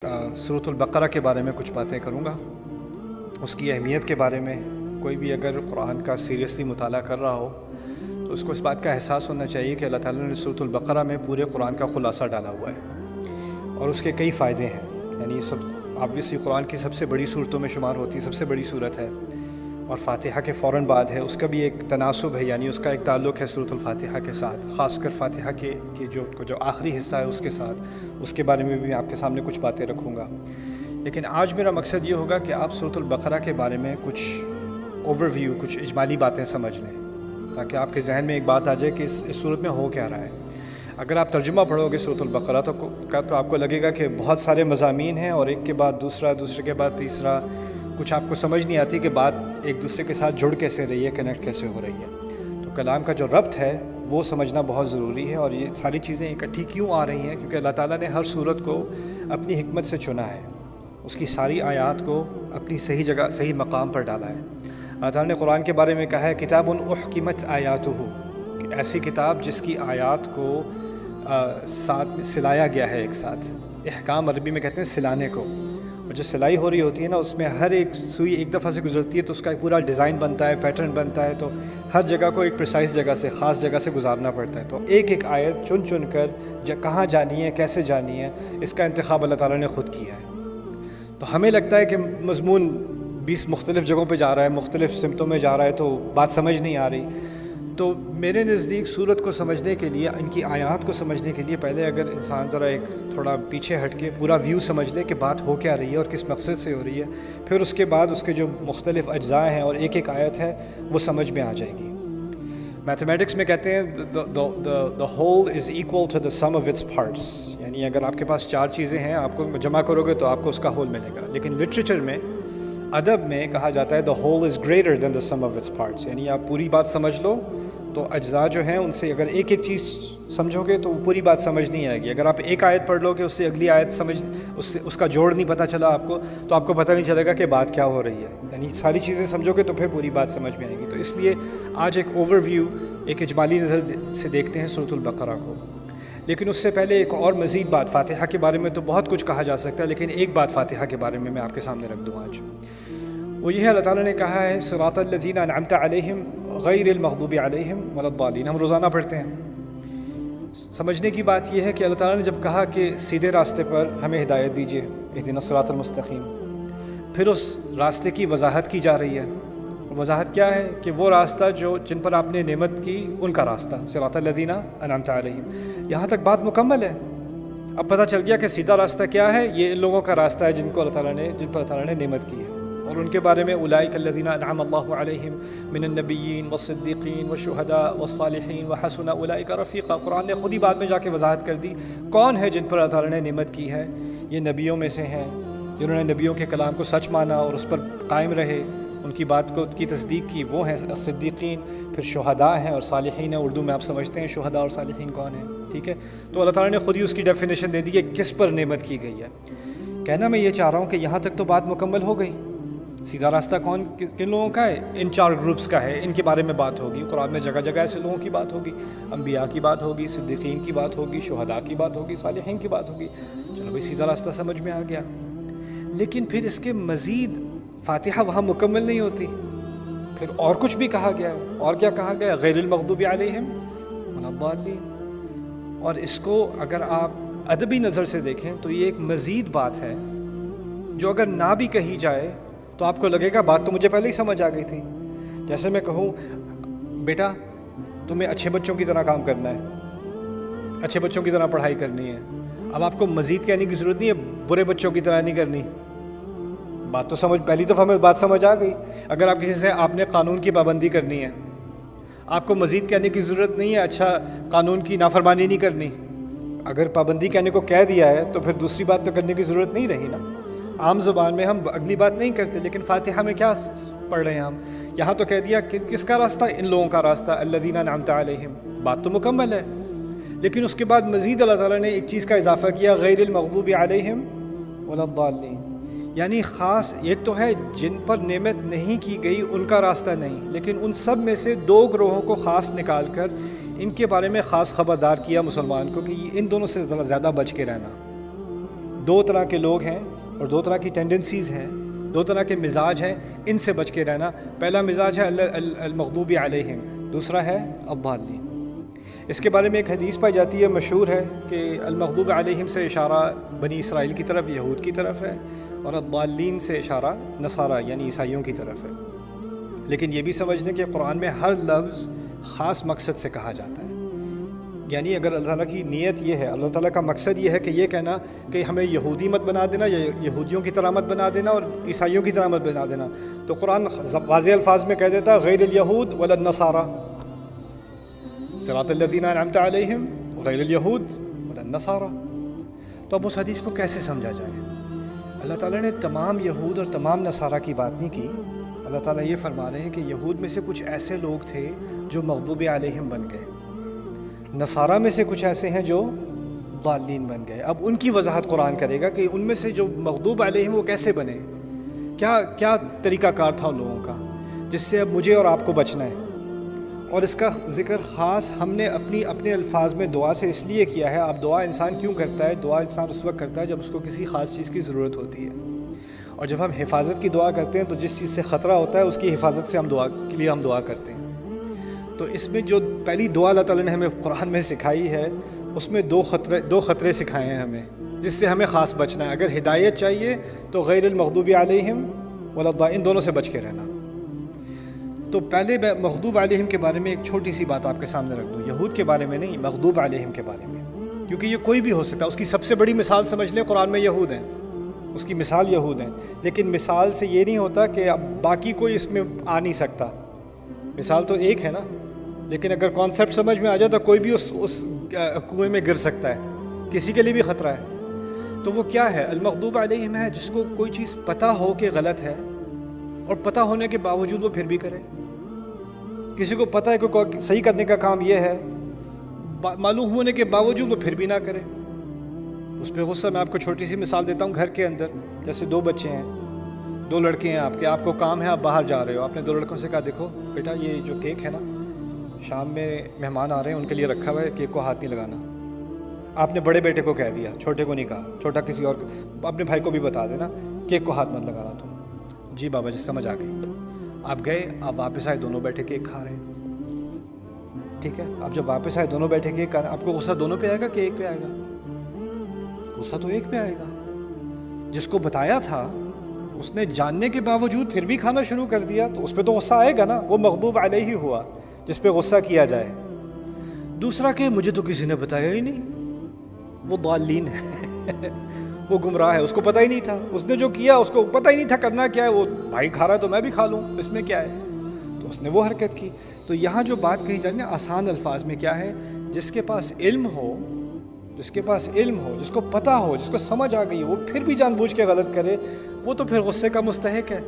سورۃ البقرہ کے بارے میں کچھ باتیں کروں گا، اس کی اہمیت کے بارے میں۔ کوئی بھی اگر قرآن کا سیریسلی مطالعہ کر رہا ہو تو اس کو اس بات کا احساس ہونا چاہیے کہ اللہ تعالیٰ نے سورۃ البقرہ میں پورے قرآن کا خلاصہ ڈالا ہوا ہے اور اس کے کئی فائدے ہیں۔ یعنی آبویسلی قرآن کی سب سے بڑی صورتوں میں شمار ہوتی ہے، سب سے بڑی صورت ہے، اور فاتحہ کے فوراً بعد ہے۔ اس کا بھی ایک تناسب ہے، یعنی اس کا ایک تعلق ہے سورۃ الفاتحہ کے ساتھ، خاص کر فاتحہ کے جو آخری حصہ ہے اس کے ساتھ۔ اس کے بارے میں بھی میں آپ کے سامنے کچھ باتیں رکھوں گا، لیکن آج میرا مقصد یہ ہوگا کہ آپ سورۃ البقرہ کے بارے میں کچھ اوور ویو، کچھ اجمالی باتیں سمجھ لیں، تاکہ آپ کے ذہن میں ایک بات آ جائے کہ اس صورت میں ہو کیا رہا ہے۔ اگر آپ ترجمہ پڑھو گے سورۃ البقرہ تو آپ کو لگے گا کہ بہت سارے مضامین ہیں اور ایک کے بعد دوسرا، دوسرے کے بعد تیسرا، کچھ آپ کو سمجھ نہیں آتی کہ بات ایک دوسرے کے ساتھ جڑ کیسے رہی ہے، کنیکٹ کیسے ہو رہی ہے۔ تو کلام کا جو ربط ہے وہ سمجھنا بہت ضروری ہے، اور یہ ساری چیزیں اکٹھی کیوں آ رہی ہیں؟ کیونکہ اللہ تعالیٰ نے ہر صورت کو اپنی حکمت سے چنا ہے، اس کی ساری آیات کو اپنی صحیح جگہ، صحیح مقام پر ڈالا ہے۔ اللہ تعالیٰ نے قرآن کے بارے میں کہا ہے کتاب احکمت آیاتہ، کہ ایسی کتاب جس کی آیات کو ساتھ میں سلایا گیا ہے ایک ساتھ۔ احکام عربی میں کہتے ہیں سلانے کو، اور جو سلائی ہو رہی ہوتی ہے نا، اس میں ہر ایک سوئی ایک دفعہ سے گزرتی ہے تو اس کا ایک پورا ڈیزائن بنتا ہے، پیٹرن بنتا ہے، تو ہر جگہ کو ایک پریسائز جگہ سے، خاص جگہ سے گزارنا پڑتا ہے۔ تو ایک ایک آیت چن چن کر کہاں جانی ہے، کیسے جانی ہے، اس کا انتخاب اللہ تعالیٰ نے خود کیا ہے۔ تو ہمیں لگتا ہے کہ مضمون 20 مختلف جگہوں پہ جا رہا ہے، مختلف سمتوں میں جا رہا ہے، تو بات سمجھ نہیں آ رہی۔ تو میرے نزدیک سورت کو سمجھنے کے لیے، ان کی آیات کو سمجھنے کے لیے، پہلے اگر انسان ذرا ایک تھوڑا پیچھے ہٹ کے پورا ویو سمجھ لے کہ بات ہو کیا رہی ہے اور کس مقصد سے ہو رہی ہے، پھر اس کے بعد اس کے جو مختلف اجزاء ہیں اور ایک ایک آیت ہے وہ سمجھ میں آ جائے گی۔ میتھمیٹکس میں کہتے ہیں the whole is equal to the sum of its parts، یعنی اگر آپ کے پاس 4 چیزیں ہیں، آپ کو جمع کرو گے تو آپ کو اس کا ہول ملے گا۔ لیکن لٹریچر میں، ادب میں کہا جاتا ہے the whole is greater than the sum of its parts، یعنی آپ پوری بات سمجھ لو تو اجزاء جو ہیں ان سے اگر ایک ایک چیز سمجھو گے تو وہ پوری بات سمجھ نہیں آئے گی۔ اگر آپ ایک آیت پڑھ لو گے، اس سے اگلی آیت اس کا جوڑ نہیں پتہ چلا آپ کو، تو آپ کو پتہ نہیں چلے گا کہ بات کیا ہو رہی ہے۔ یعنی ساری چیزیں سمجھو گے تو پھر پوری بات سمجھ میں آئے گی۔ تو اس لیے آج ایک اوور ویو، ایک اجمالی نظر سے دیکھتے ہیں سورۃ البقرہ کو۔ لیکن اس سے پہلے ایک اور مزید بات، فاتحہ کے بارے میں تو بہت کچھ کہا جا سکتا ہے، لیکن ایک بات فاتحہ کے بارے میں آپ کے سامنے رکھ دوں آج، وہ یہ ہے اللہ تعالیٰ نے کہا ہے صراط الذین انعمت علیہم غیر المغضوب علیہم ولا الضالین۔ ہم روزانہ پڑھتے ہیں۔ سمجھنے کی بات یہ ہے کہ اللہ تعالیٰ نے جب کہا کہ سیدھے راستے پر ہمیں ہدایت دیجیے، اہدنا الصراط المستقیم، پھر اس راستے کی وضاحت کی جا رہی ہے۔ وضاحت کیا ہے؟ کہ وہ راستہ جن پر آپ نے نعمت کی، ان کا راستہ، صراط الذین انعمت علیہم۔ یہاں تک بات مکمل ہے۔ اب پتہ چل گیا کہ سیدھا راستہ کیا ہے، یہ ان لوگوں کا راستہ ہے جن پر اللہ تعالیٰ نے نعمت کی ہے، اور ان کے بارے میں اولئک الذین انعم اللہ علیہم من النبیین والصدیقین والشہداء والصالحین وحسن اولئک رفیقا۔ قرآن نے خود ہی بعد میں جا کے وضاحت کر دی کون ہے جن پر اللہ تعالیٰ نے نعمت کی ہے۔ یہ نبیوں میں سے ہیں جنہوں نے نبیوں کے کلام کو سچ مانا اور اس پر قائم رہے، ان کی بات کی تصدیق کی، وہ ہیں صدیقین۔ پھر شہداء ہیں اور صالحین ہیں، اردو میں آپ سمجھتے ہیں شہداء اور صالحین کون ہیں، ٹھیک ہے؟ تو اللہ تعالیٰ نے خود ہی اس کی ڈیفینیشن دے دی کہ کس پر نعمت کی گئی ہے۔ کہنا میں یہ چاہ رہا ہوں کہ یہاں تک تو بات مکمل ہو گئی۔ سیدھا راستہ کن لوگوں کا ہے؟ ان 4 گروپس کا ہے، ان کے بارے میں بات ہوگی۔ قرآن میں جگہ جگہ ایسے لوگوں کی بات ہوگی، انبیاء کی بات ہوگی، صدیقین کی بات ہوگی، شہداء کی بات ہوگی، صالحین کی بات ہوگی۔ چلو بھائی، سیدھا راستہ سمجھ میں آ گیا۔ لیکن پھر اس کے مزید فاتحہ وہاں مکمل نہیں ہوتی، پھر اور کچھ بھی کہا گیا ہے۔ اور کیا کہا گیا؟ غیر المغضوب علیہم ولا الضالین۔ اور اس کو اگر آپ ادبی نظر سے دیکھیں تو یہ ایک مزید بات ہے جو اگر نہ بھی کہی جائے تو آپ کو لگے گا بات تو مجھے پہلے ہی سمجھ آ گئی تھی۔ جیسے میں کہوں بیٹا تمہیں اچھے بچوں کی طرح کام کرنا ہے، اچھے بچوں کی طرح پڑھائی کرنی ہے، اب آپ کو مزید کہنے کی ضرورت نہیں ہے برے بچوں کی طرح نہیں کرنی۔ بات تو سمجھ، پہلی دفعہ میں بات سمجھ آ گئی۔ اگر آپ کسی سے آپ نے قانون کی پابندی کرنی ہے، آپ کو مزید کہنے کی ضرورت نہیں ہے اچھا قانون کی نافرمانی نہیں کرنی۔ اگر پابندی کہنے کو کہہ دیا ہے تو پھر دوسری بات تو کرنے کی ضرورت نہیں رہی نا۔ عام زبان میں ہم اگلی بات نہیں کرتے، لیکن فاتحہ میں کیا پڑھ رہے ہیں ہم؟ یہاں تو کہہ دیا کہ کس کا راستہ؟ ان لوگوں کا راستہ، الذین انعمت علیہم۔ بات تو مکمل ہے، لیکن اس کے بعد مزید اللہ تعالیٰ نے ایک چیز کا اضافہ کیا، غیر المغضوب علیہم ولا الضالین۔ یعنی خاص ایک تو ہے جن پر نعمت نہیں کی گئی ان کا راستہ نہیں، لیکن ان سب میں سے 2 گروہوں کو خاص نکال کر ان کے بارے میں خاص خبردار کیا مسلمان کو کہ ان دونوں سے ذرا زیادہ بچ کے رہنا۔ دو طرح کے لوگ ہیں اور دو طرح کی ٹینڈنسیز ہیں، دو طرح کے مزاج ہیں، ان سے بچ کے رہنا۔ پہلا مزاج ہے المغضوب علیہم، دوسرا ہے الضالین۔ اس کے بارے میں ایک حدیث پائی جاتی ہے، مشہور ہے، کہ المغضوب علیہم سے اشارہ بنی اسرائیل کی طرف، یہود کی طرف ہے، اور الضالین سے اشارہ نصارہ یعنی عیسائیوں کی طرف ہے۔ لیکن یہ بھی سمجھ لیں کہ قرآن میں ہر لفظ خاص مقصد سے کہا جاتا ہے، یعنی اگر اللہ تعالیٰ کی نیت یہ ہے، اللہ تعالیٰ کا مقصد یہ ہے کہ یہ کہنا کہ ہمیں یہودی مت بنا دینا، یا یہودیوں کی طرح مت بنا دینا اور عیسائیوں کی طرح مت بنا دینا، تو قرآن واضح الفاظ میں کہہ دیتا غیر الیہود ولا النصارى، صراط الذین انعمت علیہم غیر الیہود ولا النصارى۔ تو اب اس حدیث کو کیسے سمجھا جائے؟ اللہ تعالیٰ نے تمام یہود اور تمام نصارہ کی بات نہیں کی، اللہ تعالیٰ یہ فرما رہے ہیں کہ یہود میں سے کچھ ایسے لوگ تھے جو مغضوب علیہم بن گئے، نصارہ میں سے کچھ ایسے ہیں جو ضالین بن گئے۔ اب ان کی وضاحت قرآن کرے گا کہ ان میں سے جو مغضوب علیہم وہ کیسے بنے، کیا طریقہ کار تھا ان لوگوں کا، جس سے اب مجھے اور آپ کو بچنا ہے۔ اور اس کا ذکر خاص ہم نے اپنے الفاظ میں دعا سے اس لیے کیا ہے۔ اب دعا انسان کیوں کرتا ہے؟ دعا انسان اس وقت کرتا ہے جب اس کو کسی خاص چیز کی ضرورت ہوتی ہے، اور جب ہم حفاظت کی دعا کرتے ہیں تو جس چیز سے خطرہ ہوتا ہے اس کی حفاظت سے ہم دعا کرتے ہیں۔ تو اس میں جو پہلی دعا اللہ تعالیٰ نے ہمیں قرآن میں سکھائی ہے، اس میں دو خطرے سکھائے ہیں ہمیں، جس سے ہمیں خاص بچنا ہے۔ اگر ہدایت چاہیے تو غیر المغضوب علیہم ولا الضالین، ان دونوں سے بچ کے رہنا۔ تو پہلے میں مغضوب علیہم کے بارے میں ایک چھوٹی سی بات آپ کے سامنے رکھ دوں، یہود کے بارے میں نہیں، مغضوب علیہم کے بارے میں، کیونکہ یہ کوئی بھی ہو سکتا ہے۔ اس کی سب سے بڑی مثال سمجھ لیں قرآن میں یہود ہیں، اس کی مثال یہود ہیں، لیکن مثال سے یہ نہیں ہوتا کہ اب باقی کوئی اس میں آ نہیں سکتا۔ مثال تو ایک ہے نا، لیکن اگر کانسیپٹ سمجھ میں آ جائے تو کوئی بھی اس کنویں میں گر سکتا ہے، کسی کے لیے بھی خطرہ ہے۔ تو وہ کیا ہے؟ المغضوب علیہم ہے جس کو کوئی چیز پتہ ہو کہ غلط ہے، اور پتہ ہونے کے باوجود وہ پھر بھی کرے۔ کسی کو پتہ ہے کہ صحیح کرنے کا کام یہ ہے، معلوم ہونے کے باوجود وہ پھر بھی نہ کرے، اس پہ غصہ۔ میں آپ کو چھوٹی سی مثال دیتا ہوں، گھر کے اندر جیسے دو بچے ہیں، دو لڑکے ہیں آپ کو کام ہے، آپ باہر جا رہے ہو، آپ نے دو لڑکوں سے کہا دیکھو بیٹا یہ جو کیک ہے نا، شام میں مہمان آ رہے ہیں، ان کے لیے رکھا ہوا ہے، کیک کو ہاتھ نہیں لگانا۔ آپ نے بڑے بیٹے کو کہہ دیا، چھوٹے کو نہیں کہا، چھوٹا کسی اور اپنے بھائی کو بھی بتا دینا کیک کو ہاتھ مت لگانا تم۔ جی بابا جی سمجھ آ گئی۔ آپ گئے، آپ واپس آئے، دونوں بیٹھے کیک کھا رہے ہیں، ٹھیک ہے۔ اب جب واپس آئے دونوں بیٹھے کیک کھا رہے ہیں، آپ کو غصہ دونوں پہ آئے گا کہ ایک پہ آئے گا؟ غصہ تو ایک پہ آئے گا۔ جس کو بتایا تھا اس نے جاننے کے باوجود پھر بھی کھانا شروع کر دیا، تو اس پہ تو غصہ آئے گا نا، وہ مغضوب علیہ ہوا جس پہ غصہ کیا جائے۔ دوسرا کہ مجھے تو کسی نے بتایا ہی نہیں، وہ ضالین ہے، وہ گمراہ ہے، اس کو پتہ ہی نہیں تھا، اس نے جو کیا اس کو پتہ ہی نہیں تھا کرنا کیا ہے، وہ بھائی کھا رہا ہے تو میں بھی کھا لوں، اس میں کیا ہے، تو اس نے وہ حرکت کی۔ تو یہاں جو بات کہی جائے نا آسان الفاظ میں کیا ہے، جس کے پاس علم ہو، جس کو پتہ ہو، جس کو سمجھ آ گئی، وہ پھر بھی جان بوجھ کے غلط کرے، وہ تو پھر غصے کا مستحق ہے۔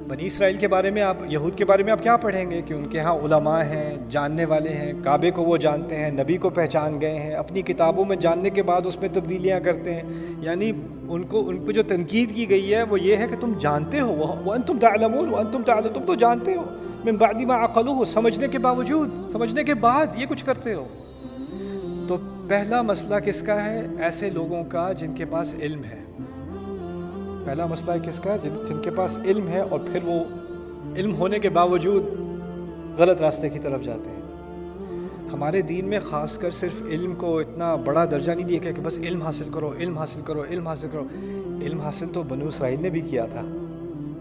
بنی اسرائیل کے بارے میں یہود کے بارے میں آپ کیا پڑھیں گے کہ ان کے ہاں علماء ہیں، جاننے والے ہیں، کعبے کو وہ جانتے ہیں، نبی کو پہچان گئے ہیں، اپنی کتابوں میں جاننے کے بعد اس میں تبدیلیاں کرتے ہیں۔ یعنی ان پہ جو تنقید کی گئی ہے وہ یہ ہے کہ تم جانتے ہو، وانتم تعلمون، وانتم تعلمون، تم تو جانتے ہو، من بعد ما عقلوہ، سمجھنے کے باوجود، سمجھنے کے بعد یہ کچھ کرتے ہو۔ تو پہلا مسئلہ کس کا ہے؟ ایسے لوگوں کا جن کے پاس علم ہے۔ پہلا مسئلہ ہے کس کا؟ جن کے پاس علم ہے، اور پھر وہ علم ہونے کے باوجود غلط راستے کی طرف جاتے ہیں۔ ہمارے دین میں خاص کر صرف علم کو اتنا بڑا درجہ نہیں دیا کہ بس علم حاصل کرو، علم حاصل کرو، علم حاصل کرو۔ علم حاصل تو بنو اسرائیل نے بھی کیا تھا،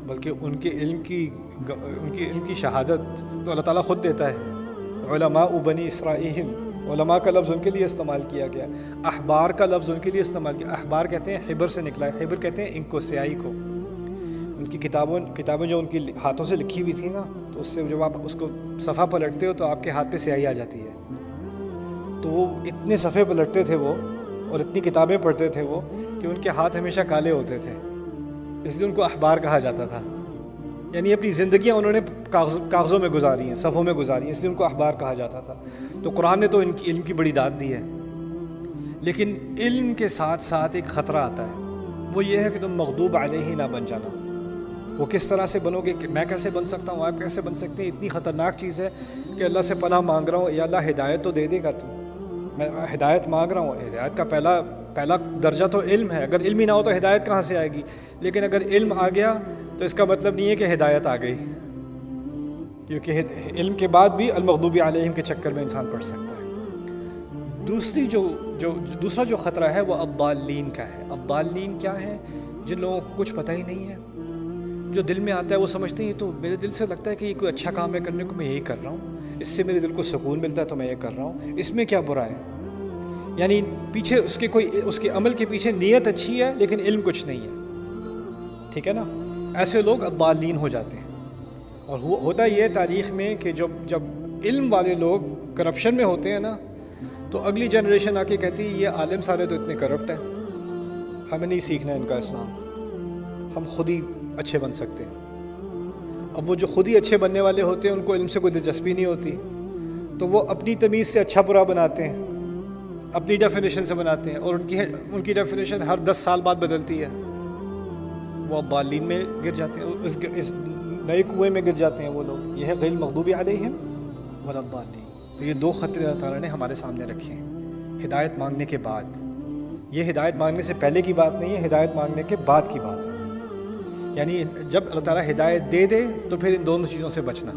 بلکہ ان کے علم کی شہادت تو اللہ تعالیٰ خود دیتا ہے۔ علماء بنی اسرائیل، علماء کا لفظ ان کے لیے استعمال کیا گیا، احبار کا لفظ ان کے لیے استعمال کیا۔ احبار کہتے ہیں حبر سے نکلا ہے، حبر کہتے ہیں انک کو، سیاہی کو۔ ان کی کتابیں جو ان کی ہاتھوں سے لکھی ہوئی تھی نا، تو اس سے جب آپ اس کو صفحہ پلٹتے ہو تو آپ کے ہاتھ پہ سیاہی آ جاتی ہے۔ تو وہ اتنے صفحے پلٹتے تھے وہ، اور اتنی کتابیں پڑھتے تھے وہ، کہ ان کے ہاتھ ہمیشہ کالے ہوتے تھے، اس لیے ان کو احبار کہا جاتا تھا۔ یعنی اپنی زندگیاں انہوں نے کاغذوں میں گزاری ہیں، صفحوں میں گزاری ہیں، اس لیے ان کو احبار کہا جاتا تھا۔ تو قرآن نے تو ان کی علم کی بڑی داد دی ہے، لیکن علم کے ساتھ ساتھ ایک خطرہ آتا ہے، وہ یہ ہے کہ تم مغضوب علیہ نہ بن جانا۔ وہ کس طرح سے بنو گے؟ کہ میں کیسے بن سکتا ہوں، آپ کیسے بن سکتے ہیں؟ اتنی خطرناک چیز ہے کہ اللہ سے پناہ مانگ رہا ہوں، یا اللہ ہدایت تو دے دے گا تو، میں ہدایت مانگ رہا ہوں۔ ہدایت کا پہلا درجہ تو علم ہے، اگر علم ہی نہ ہو تو ہدایت کہاں سے آئے گی؟ لیکن اگر علم آ گیا تو اس کا مطلب نہیں ہے کہ ہدایت آ گئی، کیونکہ علم کے بعد بھی المغضوب علیہم کے چکر میں انسان پڑ سکتا ہے۔ دوسرا جو خطرہ ہے وہ الضالین کا ہے۔ الضالین کیا ہے؟ جن لوگوں کو کچھ پتہ ہی نہیں ہے، جو دل میں آتا ہے وہ سمجھتے ہیں تو میرے دل سے لگتا ہے کہ یہ کوئی اچھا کام ہے کرنے کو، میں یہی کر رہا ہوں، اس سے میرے دل کو سکون ملتا ہے تو میں یہ کر رہا ہوں، اس میں کیا برا ہے؟ یعنی پیچھے اس کے عمل کے پیچھے نیت اچھی ہے لیکن علم کچھ نہیں ہے، ٹھیک ہے نا؟ ایسے لوگ الضالین ہو جاتے ہیں۔ اور ہوتا یہ ہے تاریخ میں کہ جب علم والے لوگ کرپشن میں ہوتے ہیں نا، تو اگلی جنریشن آ کے کہتی ہے یہ عالم سارے تو اتنے کرپٹ ہیں، ہمیں نہیں سیکھنا ان کا اسلام، ہم خود ہی اچھے بن سکتے ہیں۔ اب وہ جو خود ہی اچھے بننے والے ہوتے ہیں ان کو علم سے کوئی دلچسپی نہیں ہوتی، تو وہ اپنی تمیز سے اچھا برا بناتے ہیں، اپنی ڈیفینیشن سے بناتے ہیں، اور ان کی ڈیفینیشن ہر 10 سال بعد بدلتی ہے۔ وہ ضالین میں گر جاتے ہیں، اس نئے کنویں میں گر جاتے ہیں وہ لوگ۔ یہ ہے غیر المغضوب علیہم ولا الضالین۔ تو یہ دو خطرے اللہ تعالیٰ نے ہمارے سامنے رکھے ہیں ہدایت مانگنے کے بعد۔ یہ ہدایت مانگنے سے پہلے کی بات نہیں ہے، ہدایت مانگنے کے بعد کی بات ہے۔ یعنی جب اللہ تعالیٰ ہدایت دے تو پھر ان دونوں چیزوں سے بچنا۔